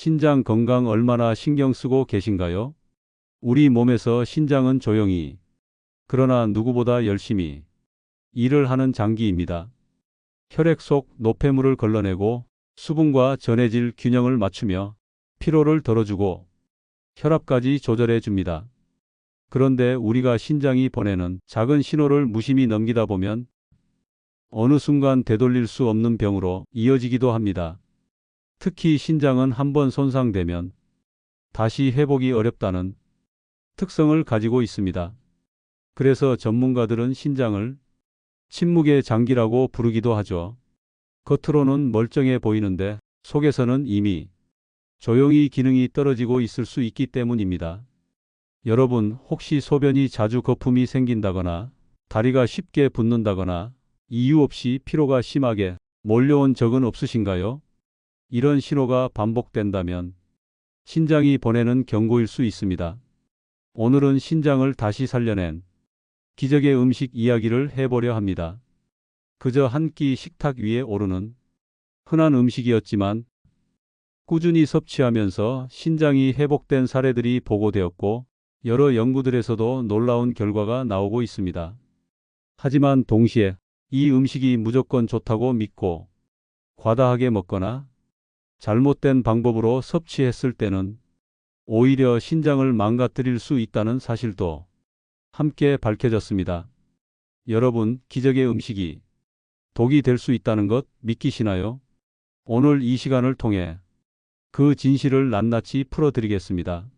신장 건강 얼마나 신경 쓰고 계신가요? 우리 몸에서 신장은 조용히, 그러나 누구보다 열심히 일을 하는 장기입니다. 혈액 속 노폐물을 걸러내고 수분과 전해질 균형을 맞추며 피로를 덜어주고 혈압까지 조절해 줍니다. 그런데 우리가 신장이 보내는 작은 신호를 무심히 넘기다 보면 어느 순간 되돌릴 수 없는 병으로 이어지기도 합니다. 특히 신장은 한번 손상되면 다시 회복이 어렵다는 특성을 가지고 있습니다. 그래서 전문가들은 신장을 침묵의 장기라고 부르기도 하죠. 겉으로는 멀쩡해 보이는데 속에서는 이미 조용히 기능이 떨어지고 있을 수 있기 때문입니다. 여러분, 혹시 소변이 자주 거품이 생긴다거나 다리가 쉽게 붓는다거나 이유 없이 피로가 심하게 몰려온 적은 없으신가요? 이런 신호가 반복된다면 신장이 보내는 경고일 수 있습니다. 오늘은 신장을 다시 살려낸 기적의 음식 이야기를 해보려 합니다. 그저 한 끼 식탁 위에 오르는 흔한 음식이었지만 꾸준히 섭취하면서 신장이 회복된 사례들이 보고되었고 여러 연구들에서도 놀라운 결과가 나오고 있습니다. 하지만 동시에 이 음식이 무조건 좋다고 믿고 과다하게 먹거나 잘못된 방법으로 섭취했을 때는 오히려 신장을 망가뜨릴 수 있다는 사실도 함께 밝혀졌습니다. 여러분, 기적의 음식이 독이 될 수 있다는 것 믿기시나요? 오늘 이 시간을 통해 그 진실을 낱낱이 풀어드리겠습니다.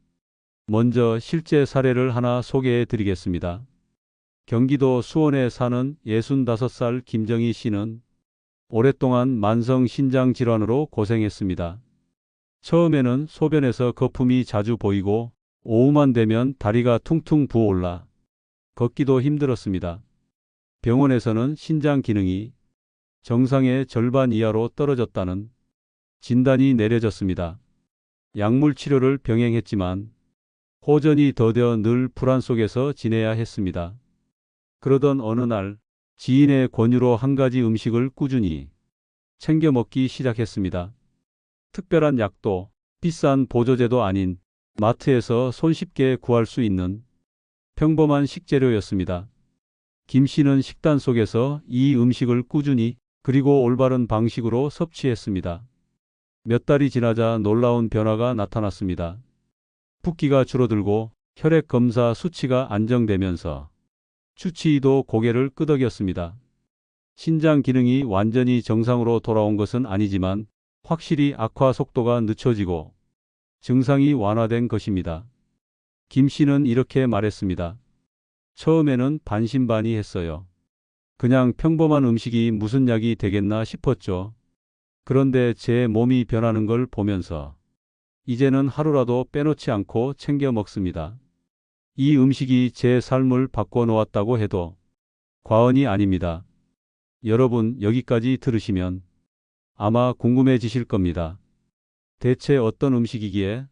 먼저 실제 사례를 하나 소개해 드리겠습니다. 경기도 수원에 사는 65살 김정희 씨는 오랫동안 만성 신장 질환으로 고생했습니다. 처음에는 소변에서 거품이 자주 보이고 오후만 되면 다리가 퉁퉁 부어올라 걷기도 힘들었습니다. 병원에서는 신장 기능이 정상의 절반 이하로 떨어졌다는 진단이 내려졌습니다. 약물 치료를 병행했지만 호전이 더뎌 늘 불안 속에서 지내야 했습니다. 그러던 어느 날 지인의 권유로 한 가지 음식을 꾸준히 챙겨 먹기 시작했습니다. 특별한 약도 비싼 보조제도 아닌 마트에서 손쉽게 구할 수 있는 평범한 식재료였습니다. 김 씨는 식단 속에서 이 음식을 꾸준히 그리고 올바른 방식으로 섭취했습니다. 몇 달이 지나자 놀라운 변화가 나타났습니다. 붓기가 줄어들고 혈액 검사 수치가 안정되면서 주치의도 고개를 끄덕였습니다. 신장 기능이 완전히 정상으로 돌아온 것은 아니지만 확실히 악화 속도가 늦춰지고 증상이 완화된 것입니다. 김 씨는 이렇게 말했습니다. 처음에는 반신반의했어요. 그냥 평범한 음식이 무슨 약이 되겠나 싶었죠. 그런데 제 몸이 변하는 걸 보면서 이제는 하루라도 빼놓지 않고 챙겨 먹습니다. 이 음식이 제 삶을 바꿔놓았다고 해도 과언이 아닙니다. 여러분, 여기까지 들으시면 아마 궁금해지실 겁니다. 대체 어떤 음식이기에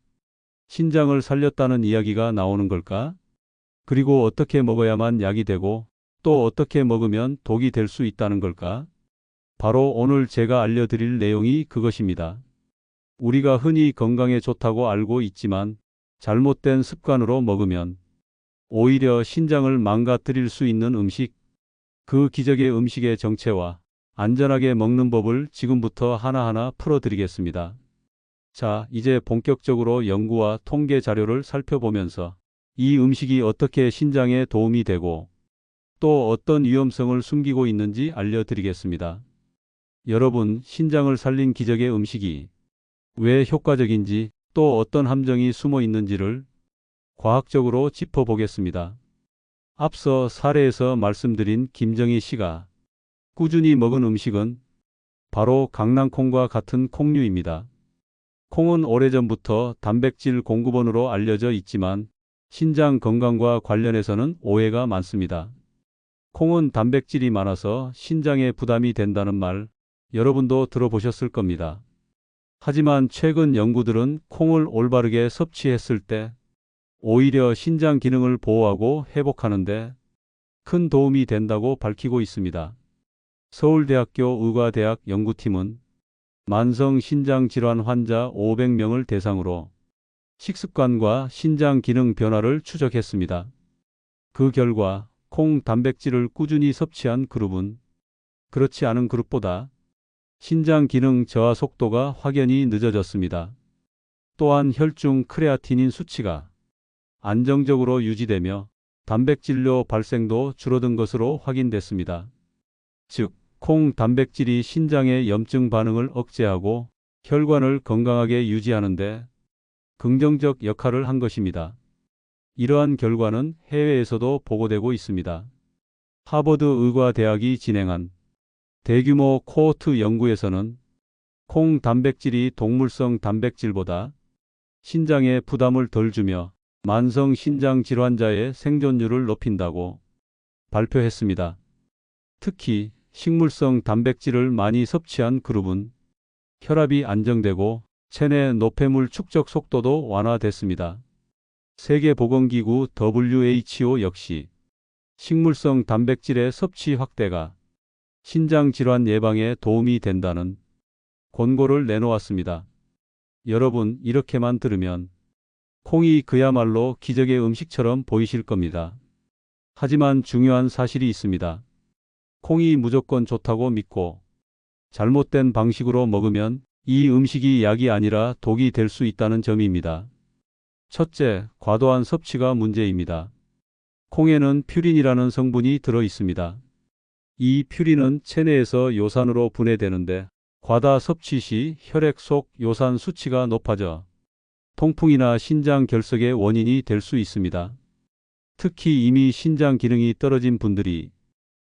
신장을 살렸다는 이야기가 나오는 걸까? 그리고 어떻게 먹어야만 약이 되고 또 어떻게 먹으면 독이 될 수 있다는 걸까? 바로 오늘 제가 알려드릴 내용이 그것입니다. 우리가 흔히 건강에 좋다고 알고 있지만 잘못된 습관으로 먹으면 오히려 신장을 망가뜨릴 수 있는 음식, 그 기적의 음식의 정체와 안전하게 먹는 법을 지금부터 하나하나 풀어드리겠습니다. 자, 이제 본격적으로 연구와 통계 자료를 살펴보면서 이 음식이 어떻게 신장에 도움이 되고 또 어떤 위험성을 숨기고 있는지 알려드리겠습니다. 여러분, 신장을 살린 기적의 음식이 왜 효과적인지 또 어떤 함정이 숨어 있는지를 과학적으로 짚어보겠습니다. 앞서 사례에서 말씀드린 김정희 씨가 꾸준히 먹은 음식은 바로 강낭콩과 같은 콩류입니다. 콩은 오래전부터 단백질 공급원으로 알려져 있지만 신장 건강과 관련해서는 오해가 많습니다. 콩은 단백질이 많아서 신장에 부담이 된다는 말 여러분도 들어보셨을 겁니다. 하지만 최근 연구들은 콩을 올바르게 섭취했을 때 오히려 신장 기능을 보호하고 회복하는 데 큰 도움이 된다고 밝히고 있습니다. 서울대학교 의과대학 연구팀은 만성 신장 질환 환자 500명을 대상으로 식습관과 신장 기능 변화를 추적했습니다. 그 결과 콩 단백질을 꾸준히 섭취한 그룹은 그렇지 않은 그룹보다 신장 기능 저하 속도가 확연히 늦어졌습니다. 또한 혈중 크레아티닌 수치가 안정적으로 유지되며 단백질료 발생도 줄어든 것으로 확인됐습니다. 즉, 콩 단백질이 신장의 염증 반응을 억제하고 혈관을 건강하게 유지하는 데 긍정적 역할을 한 것입니다. 이러한 결과는 해외에서도 보고되고 있습니다. 하버드 의과대학이 진행한 대규모 코호트 연구에서는 콩 단백질이 동물성 단백질보다 신장에 부담을 덜 주며 만성 신장 질환자의 생존율을 높인다고 발표했습니다. 특히 식물성 단백질을 많이 섭취한 그룹은 혈압이 안정되고 체내 노폐물 축적 속도도 완화됐습니다. 세계보건기구 WHO 역시 식물성 단백질의 섭취 확대가 신장 질환 예방에 도움이 된다는 권고를 내놓았습니다. 여러분, 이렇게만 들으면 콩이 그야말로 기적의 음식처럼 보이실 겁니다. 하지만 중요한 사실이 있습니다. 콩이 무조건 좋다고 믿고 잘못된 방식으로 먹으면 이 음식이 약이 아니라 독이 될 수 있다는 점입니다. 첫째, 과도한 섭취가 문제입니다. 콩에는 퓨린이라는 성분이 들어 있습니다. 이 퓨린은 체내에서 요산으로 분해되는데 과다 섭취 시 혈액 속 요산 수치가 높아져 통풍이나 신장 결석의 원인이 될 수 있습니다. 특히 이미 신장 기능이 떨어진 분들이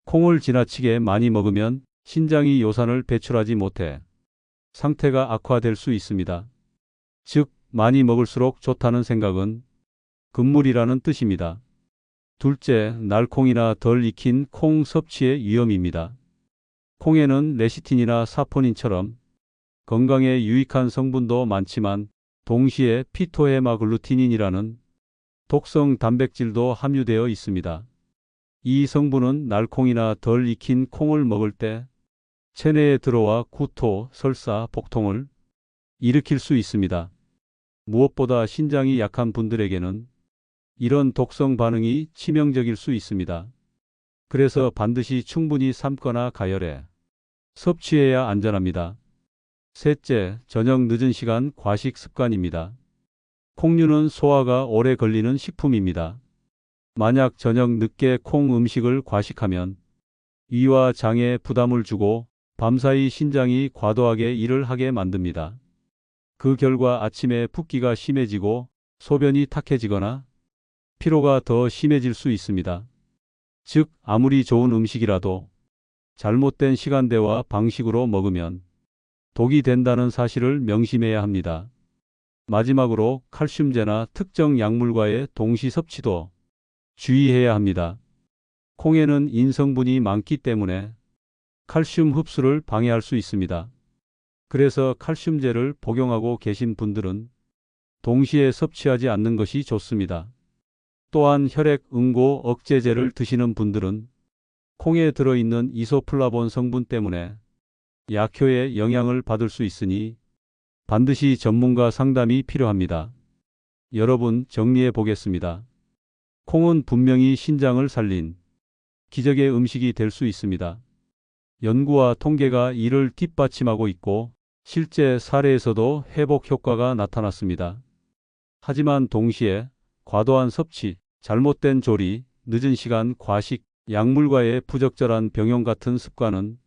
콩을 지나치게 많이 먹으면 신장이 요산을 배출하지 못해 상태가 악화될 수 있습니다. 즉, 많이 먹을수록 좋다는 생각은 금물이라는 뜻입니다. 둘째, 날콩이나 덜 익힌 콩 섭취의 위험입니다. 콩에는 레시틴이나 사포닌처럼 건강에 유익한 성분도 많지만 동시에 피토헤마글루티닌이라는 독성 단백질도 함유되어 있습니다. 이 성분은 날콩이나 덜 익힌 콩을 먹을 때 체내에 들어와 구토, 설사, 복통을 일으킬 수 있습니다. 무엇보다 신장이 약한 분들에게는 이런 독성 반응이 치명적일 수 있습니다. 그래서 반드시 충분히 삶거나 가열해 섭취해야 안전합니다. 셋째, 저녁 늦은 시간 과식 습관입니다. 콩류는 소화가 오래 걸리는 식품입니다. 만약 저녁 늦게 콩 음식을 과식하면 위와 장에 부담을 주고 밤사이 신장이 과도하게 일을 하게 만듭니다. 그 결과 아침에 붓기가 심해지고 소변이 탁해지거나 피로가 더 심해질 수 있습니다. 즉, 아무리 좋은 음식이라도 잘못된 시간대와 방식으로 먹으면 독이 된다는 사실을 명심해야 합니다. 마지막으로 칼슘제나 특정 약물과의 동시 섭취도 주의해야 합니다. 콩에는 인성분이 많기 때문에 칼슘 흡수를 방해할 수 있습니다. 그래서 칼슘제를 복용하고 계신 분들은 동시에 섭취하지 않는 것이 좋습니다. 또한 혈액 응고 억제제를 드시는 분들은 콩에 들어있는 이소플라본 성분 때문에 약효의 영향을 받을 수 있으니 반드시 전문가 상담이 필요합니다. 여러분, 정리해 보겠습니다. 콩은 분명히 신장을 살린 기적의 음식이 될 수 있습니다. 연구와 통계가 이를 뒷받침하고 있고 실제 사례에서도 회복 효과가 나타났습니다. 하지만 동시에 과도한 섭취, 잘못된 조리, 늦은 시간 과식, 약물과의 부적절한 병용 같은 습관은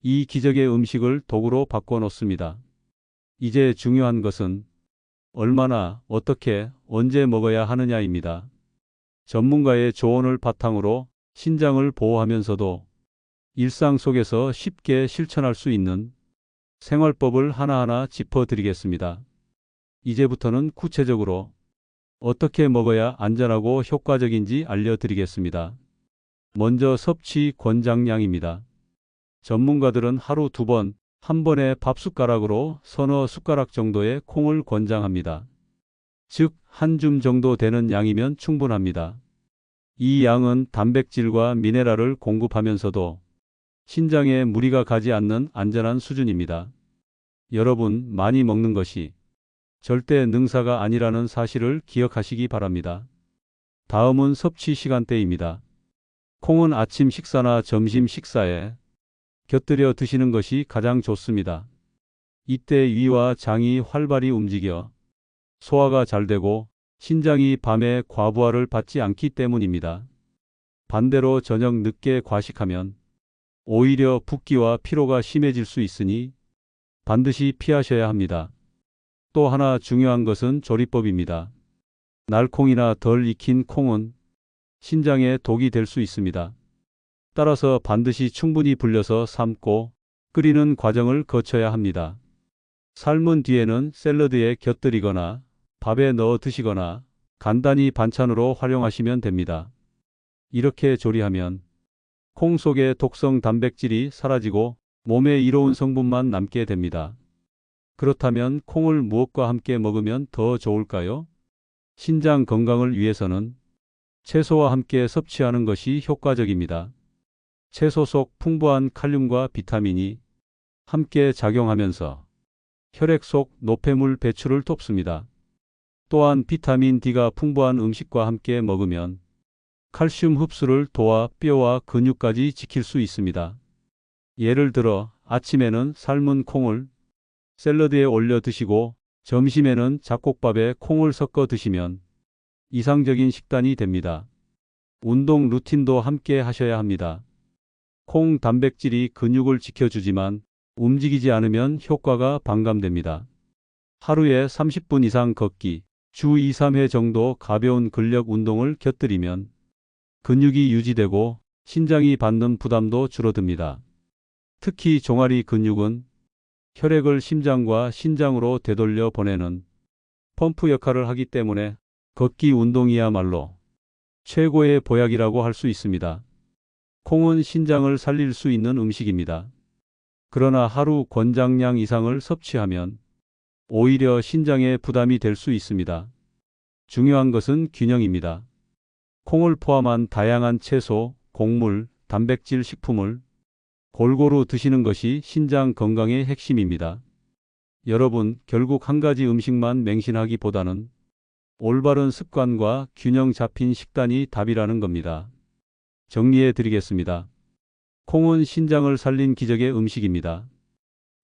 이 기적의 음식을 독으로 바꿔놓습니다. 이제 중요한 것은 얼마나, 어떻게, 언제 먹어야 하느냐입니다. 전문가의 조언을 바탕으로 신장을 보호하면서도 일상 속에서 쉽게 실천할 수 있는 생활법을 하나하나 짚어드리겠습니다. 이제부터는 구체적으로 어떻게 먹어야 안전하고 효과적인지 알려드리겠습니다. 먼저 섭취 권장량입니다. 전문가들은 하루 2번, 한 번에 밥숟가락으로 서너 숟가락 정도의 콩을 권장합니다. 즉, 한 줌 정도 되는 양이면 충분합니다. 이 양은 단백질과 미네랄을 공급하면서도 신장에 무리가 가지 않는 안전한 수준입니다. 여러분, 많이 먹는 것이 절대 능사가 아니라는 사실을 기억하시기 바랍니다. 다음은 섭취 시간대입니다. 콩은 아침 식사나 점심 식사에 곁들여 드시는 것이 가장 좋습니다. 이때 위와 장이 활발히 움직여 소화가 잘 되고 신장이 밤에 과부하를 받지 않기 때문입니다. 반대로 저녁 늦게 과식하면 오히려 붓기와 피로가 심해질 수 있으니 반드시 피하셔야 합니다. 또 하나 중요한 것은 조리법입니다. 날콩이나 덜 익힌 콩은 신장에 독이 될 수 있습니다. 따라서 반드시 충분히 불려서 삶고 끓이는 과정을 거쳐야 합니다. 삶은 뒤에는 샐러드에 곁들이거나 밥에 넣어 드시거나 간단히 반찬으로 활용하시면 됩니다. 이렇게 조리하면 콩 속의 독성 단백질이 사라지고 몸에 이로운 성분만 남게 됩니다. 그렇다면 콩을 무엇과 함께 먹으면 더 좋을까요? 신장 건강을 위해서는 채소와 함께 섭취하는 것이 효과적입니다. 채소 속 풍부한 칼륨과 비타민이 함께 작용하면서 혈액 속 노폐물 배출을 돕습니다. 또한 비타민 D가 풍부한 음식과 함께 먹으면 칼슘 흡수를 도와 뼈와 근육까지 지킬 수 있습니다. 예를 들어 아침에는 삶은 콩을 샐러드에 올려 드시고 점심에는 잡곡밥에 콩을 섞어 드시면 이상적인 식단이 됩니다. 운동 루틴도 함께 하셔야 합니다. 콩 단백질이 근육을 지켜주지만 움직이지 않으면 효과가 반감됩니다. 하루에 30분 이상 걷기, 주 2, 3회 정도 가벼운 근력 운동을 곁들이면 근육이 유지되고 신장이 받는 부담도 줄어듭니다. 특히 종아리 근육은 혈액을 심장과 신장으로 되돌려 보내는 펌프 역할을 하기 때문에 걷기 운동이야말로 최고의 보약이라고 할 수 있습니다. 콩은 신장을 살릴 수 있는 음식입니다. 그러나 하루 권장량 이상을 섭취하면 오히려 신장에 부담이 될 수 있습니다. 중요한 것은 균형입니다. 콩을 포함한 다양한 채소, 곡물, 단백질 식품을 골고루 드시는 것이 신장 건강의 핵심입니다. 여러분, 결국 한 가지 음식만 맹신하기보다는 올바른 습관과 균형 잡힌 식단이 답이라는 겁니다. 정리해 드리겠습니다. 콩은 신장을 살린 기적의 음식입니다.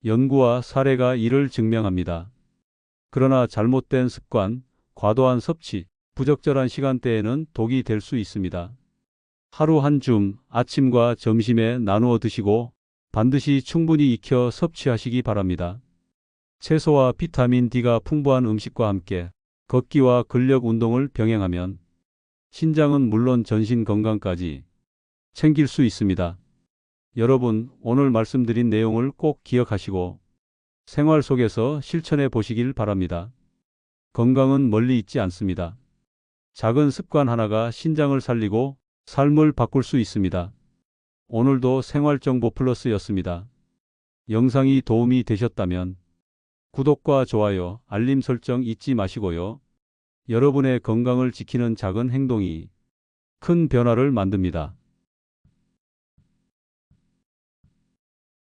연구와 사례가 이를 증명합니다. 그러나 잘못된 습관, 과도한 섭취, 부적절한 시간대에는 독이 될 수 있습니다. 하루 한 줌 아침과 점심에 나누어 드시고 반드시 충분히 익혀 섭취하시기 바랍니다. 채소와 비타민 D가 풍부한 음식과 함께 걷기와 근력 운동을 병행하면 신장은 물론 전신 건강까지 챙길 수 있습니다. 여러분, 오늘 말씀드린 내용을 꼭 기억하시고 생활 속에서 실천해 보시길 바랍니다. 건강은 멀리 있지 않습니다. 작은 습관 하나가 신장을 살리고 삶을 바꿀 수 있습니다. 오늘도 생활정보 플러스였습니다. 영상이 도움이 되셨다면 구독과 좋아요, 알림 설정 잊지 마시고요. 여러분의 건강을 지키는 작은 행동이 큰 변화를 만듭니다.